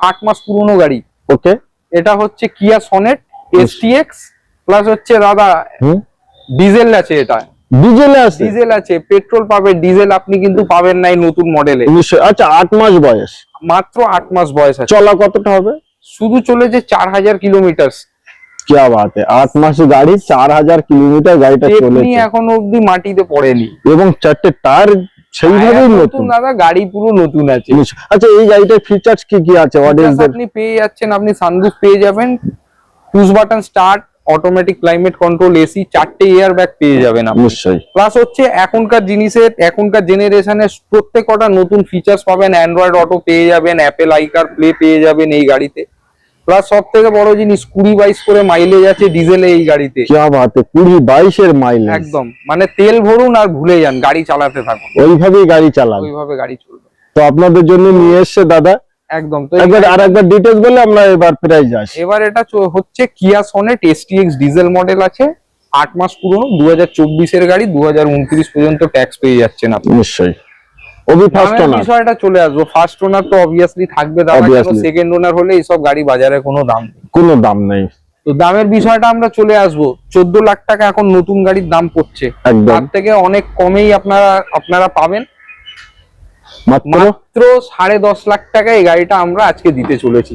8 মাস পুরনো গাড়ি। ওকে, এটা হচ্ছে কিয়া সনেট এসটিএক্স প্লাস হচ্ছে দাদা ডিজেল আছে। এটা ডিজেল আছে, ডিজেল আছে, পেট্রোল পাবে, ডিজেল আপনি কিন্তু পাবেন নাই নতুন মডেলে। আচ্ছা 8 মাস বয়স, মাত্র 8 মাস বয়স আছে। চলা কতটা হবে? শুধু চলেছে 4000 কিলোমিটার। क्या बात है, 8 মাস গাড়ি 4000 কিলোমিটার গাড়িটা চলেছে, এখনো অব্দি মাটিতে পড়েনি এবং 4টে টায়ার সেইভাবেই নতুন। দাদা গাড়ি পুরো নতুন আছে। আচ্ছা এই গাড়িটার ফিচার্স কি কি আছে? আপনি পেয়ে যাচ্ছেন, আপনি সানরুফ পেয়ে যাবেন, push button start, automatic climate control, AC, 4টে এয়ার ব্যাগ পেয়ে যাবেন আপনি। নিশ্চয়ই। প্লাস হচ্ছে এখনকার জেনারেশনের প্রত্যেকটা নতুন ফিচার্স পাবেন। অ্যান্ড্রয়েড অটো পেয়ে যাবেন, অ্যাপেল আইকার প্লে পেয়ে যাবেন এই গাড়িতে। প্লাস সব থেকে বড় জিনিস 20-22 করে মাইলেজ আছে ডিজেলে এই গাড়িতে। কি বাত, 20-22 এর মাইলেজ, একদম মানে তেল ভরুন আর ভুলে যান, গাড়ি চালাতে থাকুন, ওইভাবেই গাড়ি চালান, ওইভাবে গাড়ি চলবে। তো আপনাদের জন্য নিয়ে এসেছে দাদা। একদম। তো আরেকবার ডিটেইলস বলে আমরা এবার প্রাইস আসি। এবার এটা হচ্ছে কিয়া সনেট এসটিএক্স ডিজেল মডেল আছে, 8 মাস পুরনো, 2024 এর গাড়ি, 2029 পর্যন্ত ট্যাক্স পেয়ে যাচ্ছেন আপনি। নিশ্চয়ই। ফার্স্ট ওনার বিষয়টা চলে আসবো, ফার্স্ট ওনার তো অবভিয়াসলি থাকবে দাদা, কারণ সেকেন্ড ওনার হলে এইসব গাড়ি বাজারে কোনো দাম নেই, কোনো দাম নেই। তো দামের বিষয়টা আমরা চলে আসবো। 14 লাখ টাকা এখন নতুন গাড়ির দাম পড়ছে, তার থেকে অনেক কমেই আপনারা পাবেন। মাত্র 10.5 লাখ টাকা এই গাড়িটা আমরা আজকে দিতে চলেছি।